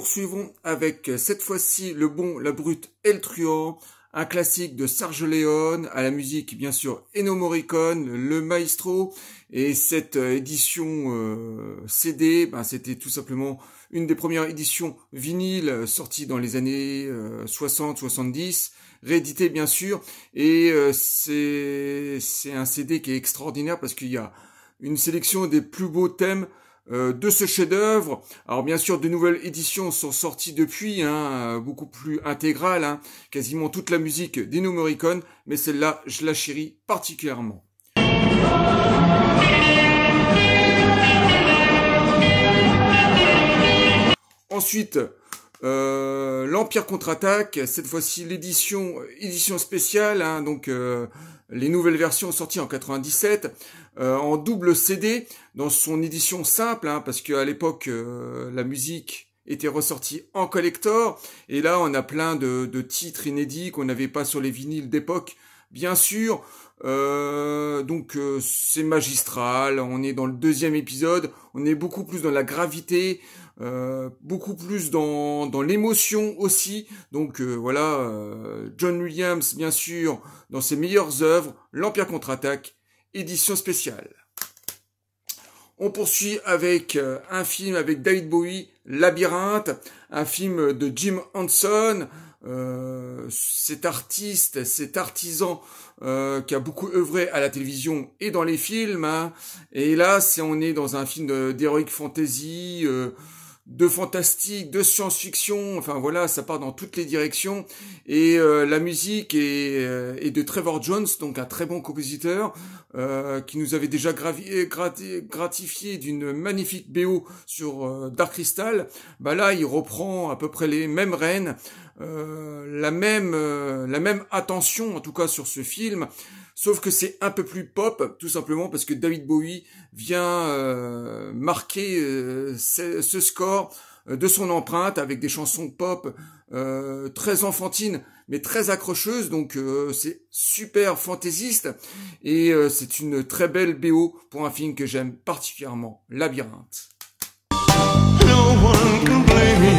poursuivons avec cette fois-ci Le Bon, la Brute et le Truand, un classique de Serge Leone, à la musique bien sûr Ennio Morricone, le maestro, et cette édition CD, c'était tout simplement une des premières éditions vinyle sorties dans les années 60-70, réédité bien sûr, et c'est un CD qui est extraordinaire parce qu'il y a une sélection des plus beaux thèmes de ce chef-d'œuvre. Alors bien sûr, de nouvelles éditions sont sorties depuis, beaucoup plus intégrales, quasiment toute la musique d'Ennio Morricone, mais celle-là, je la chéris particulièrement. Ensuite, l'Empire contre-attaque, cette fois-ci l'édition spéciale, donc les nouvelles versions sorties en 97, en double CD, dans son édition simple, parce qu'à l'époque, la musique était ressortie en collector, et là on a plein de titres inédits qu'on n'avait pas sur les vinyles d'époque, bien sûr. Donc c'est magistral, on est dans le deuxième épisode, on est beaucoup plus dans la gravité, beaucoup plus dans l'émotion aussi. Donc voilà, John Williams bien sûr dans ses meilleures œuvres, l'Empire contre-attaque, édition spéciale. On poursuit avec un film avec David Bowie, Labyrinthe, un film de Jim Henson, cet artiste, cet artisan qui a beaucoup œuvré à la télévision et dans les films. Et là, on est dans un film d'heroic fantasy, de fantastique, de science-fiction, enfin voilà, ça part dans toutes les directions, et la musique est de Trevor Jones, donc un très bon compositeur, qui nous avait déjà gratifié d'une magnifique BO sur Dark Crystal. Là, il reprend à peu près les mêmes rênes, la même attention en tout cas sur ce film, sauf que c'est un peu plus pop, tout simplement parce que David Bowie vient marquer ce score de son empreinte avec des chansons pop très enfantines mais très accrocheuses, donc c'est super fantaisiste, et c'est une très belle BO pour un film que j'aime particulièrement, Labyrinthe. No one can blame you.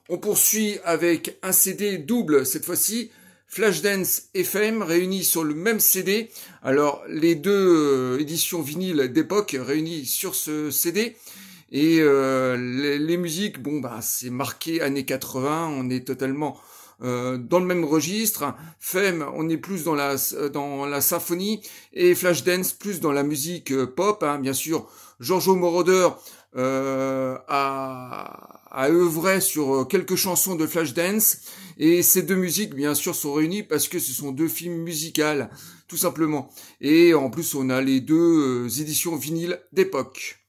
On poursuit avec un CD double, cette fois-ci, Flashdance et Fame, réunis sur le même CD. Alors, les deux éditions vinyles d'époque réunies sur ce CD. Et les musiques, c'est marqué années 80, on est totalement dans le même registre. Fame, on est plus dans la symphonie, et Flashdance plus dans la musique pop, bien sûr. Giorgio Moroder a œuvré sur quelques chansons de Flashdance, et ces deux musiques bien sûr sont réunies parce que ce sont deux films musicaux tout simplement, et en plus on a les deux éditions vinyles d'époque.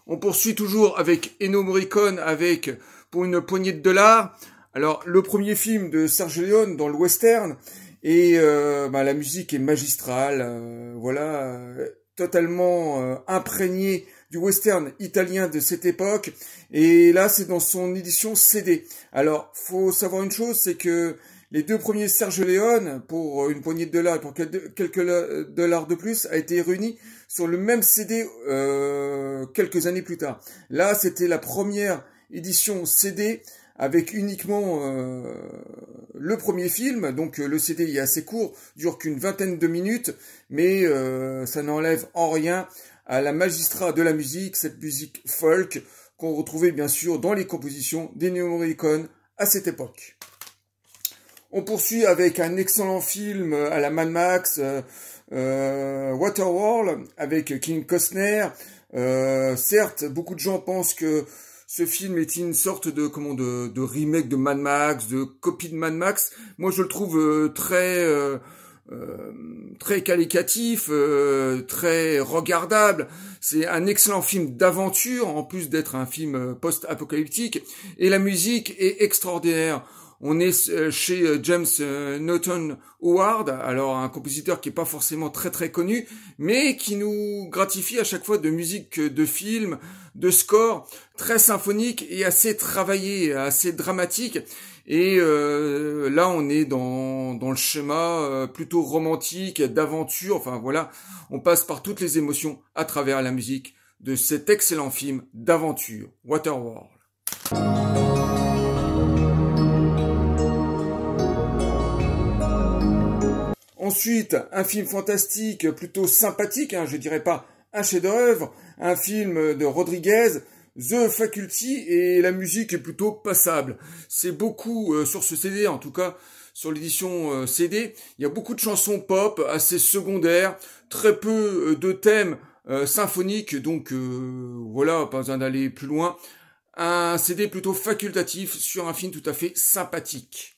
On poursuit toujours avec Ennio Morricone avec Pour une poignée de dollars. Alors le premier film de Serge Leone dans le western, et la musique est magistrale, totalement imprégnée du western italien de cette époque, et là c'est dans son édition CD. Alors faut savoir une chose, c'est que les deux premiers Serge Leone, pour une poignée de dollars et pour quelques dollars de plus, a été réunis sur le même CD quelques années plus tard. Là c'était la première édition CD avec uniquement le premier film, donc le CD est assez court, dure qu'une vingtaine de minutes, mais ça n'enlève en rien à la magistrat de la musique, cette musique folk qu'on retrouvait bien sûr dans les compositions d'Ennio Morricone à cette époque. On poursuit avec un excellent film à la Mad Max, Waterworld, avec Kevin Costner. Certes, beaucoup de gens pensent que ce film est une sorte de remake de Mad Max, de copie de Mad Max. Moi, je le trouve très qualitatif, très regardable. C'est un excellent film d'aventure, en plus d'être un film post-apocalyptique. Et la musique est extraordinaire. On est chez James Newton Howard, alors un compositeur qui est pas forcément très très connu, mais qui nous gratifie à chaque fois de musique de film, de score, très symphonique et assez travaillé, assez dramatique. Et là, on est dans le schéma plutôt romantique, d'aventure. Enfin voilà, on passe par toutes les émotions à travers la musique de cet excellent film d'aventure, Waterworld. Ensuite, un film fantastique, plutôt sympathique, je dirais pas un chef-d'œuvre, un film de Rodriguez, The Faculty, et la musique est plutôt passable. C'est beaucoup, sur ce CD, en tout cas sur l'édition CD, il y a beaucoup de chansons pop, assez secondaires, très peu de thèmes symphoniques, donc voilà, pas besoin d'aller plus loin. Un CD plutôt facultatif sur un film tout à fait sympathique.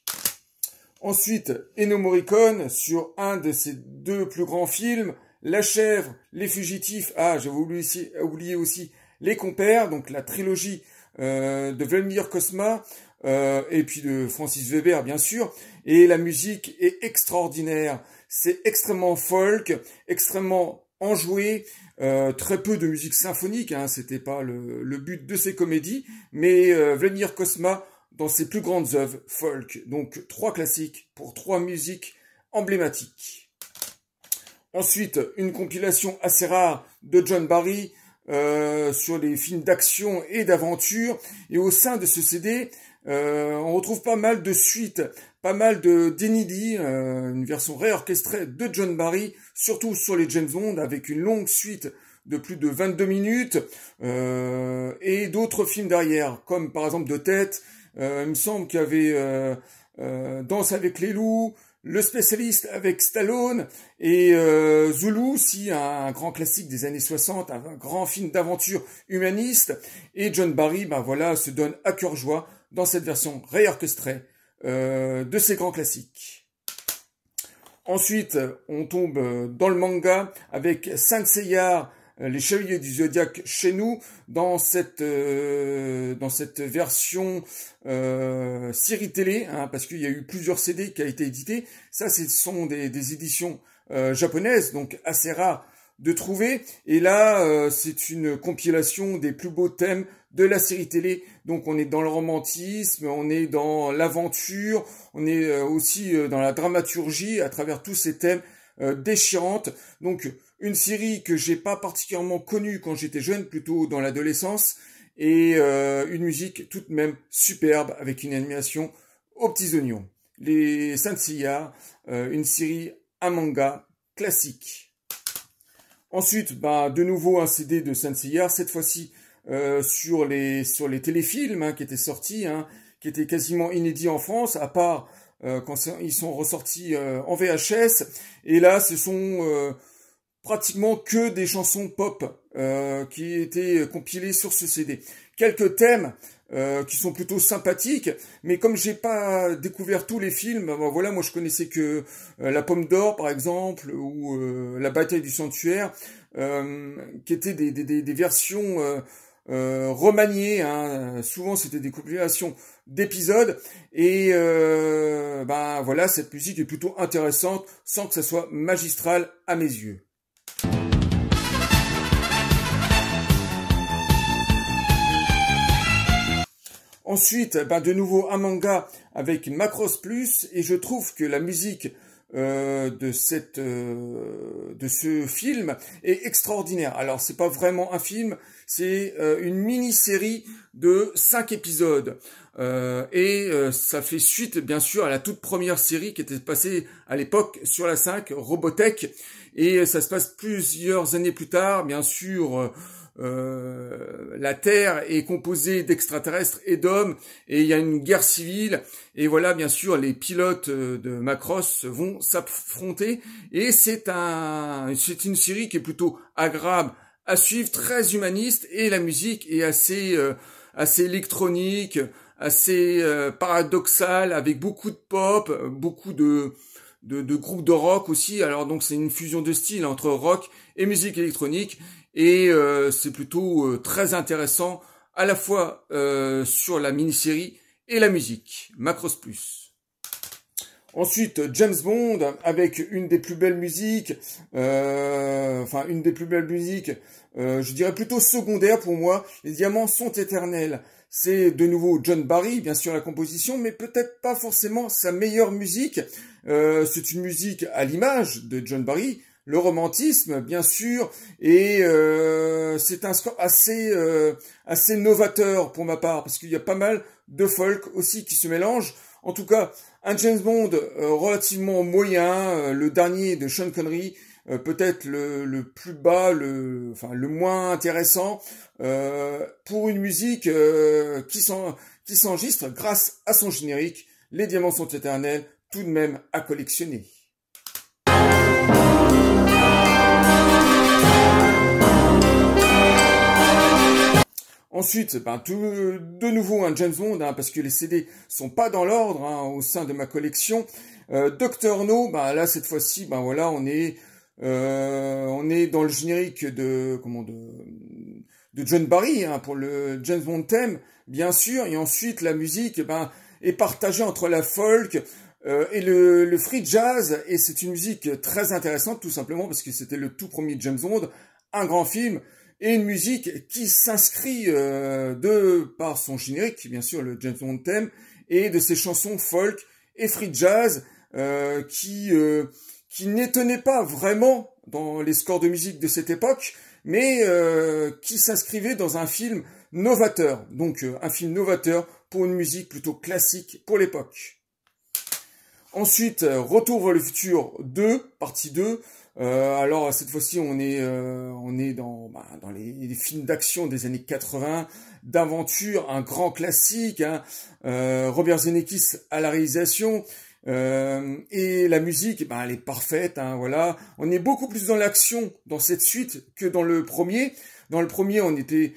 Ensuite, Ennio Morricone sur un de ses deux plus grands films, La Chèvre, Les Fugitifs, j'avais oublié aussi Les Compères, donc la trilogie de Vladimir Cosma, et puis de Francis Weber bien sûr, et la musique est extraordinaire, c'est extrêmement folk, extrêmement enjoué, très peu de musique symphonique, c'était pas le but de ces comédies, mais Vladimir Cosma dans ses plus grandes œuvres folk. Donc 3 classiques pour 3 musiques emblématiques. Ensuite, une compilation assez rare de John Barry sur les films d'action et d'aventure. Et au sein de ce CD, on retrouve pas mal de suites, pas mal de d'inédits, une version réorchestrée de John Barry, surtout sur les James Bond, avec une longue suite de plus de 22 minutes, et d'autres films derrière, comme par exemple De Tête. Il me semble qu'il y avait Danse avec les loups, Le Spécialiste avec Stallone et Zulu aussi, un grand classique des années 60, un grand film d'aventure humaniste. Et John Barry, voilà, se donne à cœur joie dans cette version réorchestrée de ces grands classiques. Ensuite, on tombe dans le manga avec Saint Seiya, les Chevaliers du Zodiaque chez nous, dans cette version série télé, parce qu'il y a eu plusieurs CD qui a été édité. Ça, ce sont des éditions japonaises, donc assez rares de trouver. Et là, c'est une compilation des plus beaux thèmes de la série télé. Donc on est dans le romantisme, on est dans l'aventure, on est aussi dans la dramaturgie à travers tous ces thèmes déchirantes. Donc une série que j'ai pas particulièrement connue quand j'étais jeune, plutôt dans l'adolescence, et une musique tout de même superbe avec une animation aux petits oignons. Les Saint Seiya, une série, un manga classique. Ensuite, de nouveau un CD de Saint Seiya, cette fois-ci sur les téléfilms qui étaient sortis, qui étaient quasiment inédits en France, à part quand ils sont ressortis en VHS. Et là, ce sont pratiquement que des chansons pop qui étaient compilées sur ce CD. Quelques thèmes qui sont plutôt sympathiques, mais comme j'ai pas découvert tous les films, voilà, moi je connaissais que La Pomme d'Or par exemple, ou La Bataille du Sanctuaire, qui étaient des versions remaniées, souvent c'était des compilations d'épisodes, et voilà, cette musique est plutôt intéressante, sans que ça soit magistral à mes yeux. Ensuite, de nouveau un manga avec Macross Plus, et je trouve que la musique de ce film est extraordinaire. Alors c'est pas vraiment un film, c'est une mini-série de 5 épisodes. Ça fait suite bien sûr à la toute première série qui était passée à l'époque sur la 5, Robotech, et ça se passe plusieurs années plus tard, bien sûr. La Terre est composée d'extraterrestres et d'hommes, et il y a une guerre civile, et voilà, bien sûr, les pilotes de Macross vont s'affronter, et c'est une série qui est plutôt agréable à suivre, très humaniste, et la musique est assez électronique, assez paradoxale, avec beaucoup de pop, beaucoup de groupes de rock aussi. Alors donc c'est une fusion de styles entre rock et musique électronique, et c'est plutôt très intéressant à la fois sur la mini-série et la musique, Macross Plus. Ensuite, James Bond, avec une des plus belles musiques, je dirais plutôt secondaire pour moi, Les Diamants sont éternels. C'est de nouveau John Barry, bien sûr la composition, mais peut-être pas forcément sa meilleure musique. C'est une musique à l'image de John Barry, le romantisme, bien sûr, et c'est un score assez novateur pour ma part, parce qu'il y a pas mal de folk aussi qui se mélangent. En tout cas, un James Bond relativement moyen, le dernier de Sean Connery, peut-être le plus bas, le moins intéressant, pour une musique qui s'enregistre grâce à son générique. Les Diamants sont éternels, tout de même à collectionner. Ensuite, de nouveau un James Bond, parce que les CD sont pas dans l'ordre au sein de ma collection. Dr No, là cette fois-ci, on est dans le générique de John Barry pour le James Bond thème, bien sûr. Et ensuite la musique, est partagée entre la folk et le free jazz, et c'est une musique très intéressante, tout simplement parce que c'était le tout premier James Bond, un grand film. Et une musique qui s'inscrit par son générique, bien sûr, le James Bond theme, et de ses chansons folk et free jazz qui n'étonnaient pas vraiment dans les scores de musique de cette époque, mais qui s'inscrivaient dans un film novateur. Donc un film novateur pour une musique plutôt classique pour l'époque. Ensuite, Retour vers le futur 2, partie 2. Alors cette fois-ci on est dans les films d'action des années 80, d'aventure, un grand classique, Robert Zemeckis à la réalisation, et la musique elle est parfaite, voilà. On est beaucoup plus dans l'action dans cette suite que dans le premier. Dans le premier on était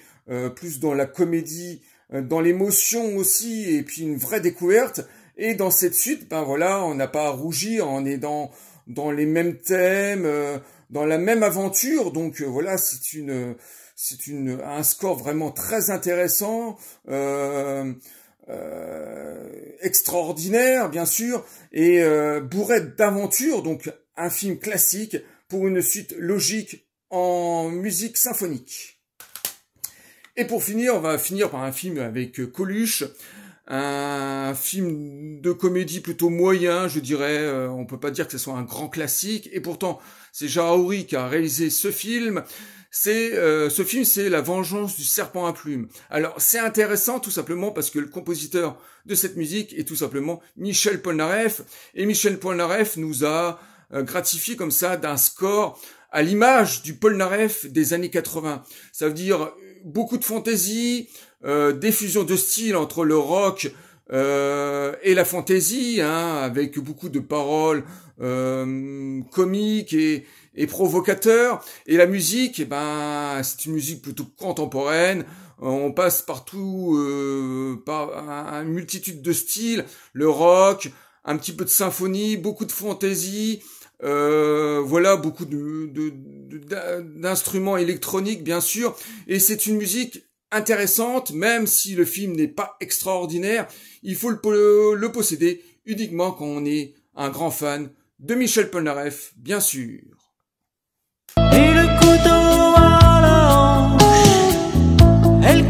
plus dans la comédie, dans l'émotion aussi, et puis une vraie découverte. Et dans cette suite, on n'a pas à rougir, on est dans les mêmes thèmes, dans la même aventure. Donc voilà, c'est un score vraiment très intéressant, extraordinaire bien sûr, et bourré d'aventure. Donc un film classique pour une suite logique en musique symphonique. Et pour finir, on va finir par un film avec Coluche. Un film de comédie plutôt moyen, je dirais. On peut pas dire que ce soit un grand classique, et pourtant c'est Jaouri qui a réalisé ce film. C'est La Vengeance du serpent à plumes. Alors c'est intéressant tout simplement parce que le compositeur de cette musique est tout simplement Michel Polnareff, et Michel Polnareff nous a gratifié comme ça d'un score à l'image du Polnareff des années 80. Ça veut dire beaucoup de fantaisie, des fusions de style entre le rock et la fantaisie, avec beaucoup de paroles comiques et provocateurs. Et la musique, c'est une musique plutôt contemporaine. On passe partout par une multitude de styles, le rock, un petit peu de symphonie, beaucoup de fantaisie. Voilà, beaucoup d'instruments électroniques bien sûr, et c'est une musique intéressante, même si le film n'est pas extraordinaire. Il faut le posséder uniquement quand on est un grand fan de Michel Polnareff, bien sûr. Et le couteau à la hanche, elle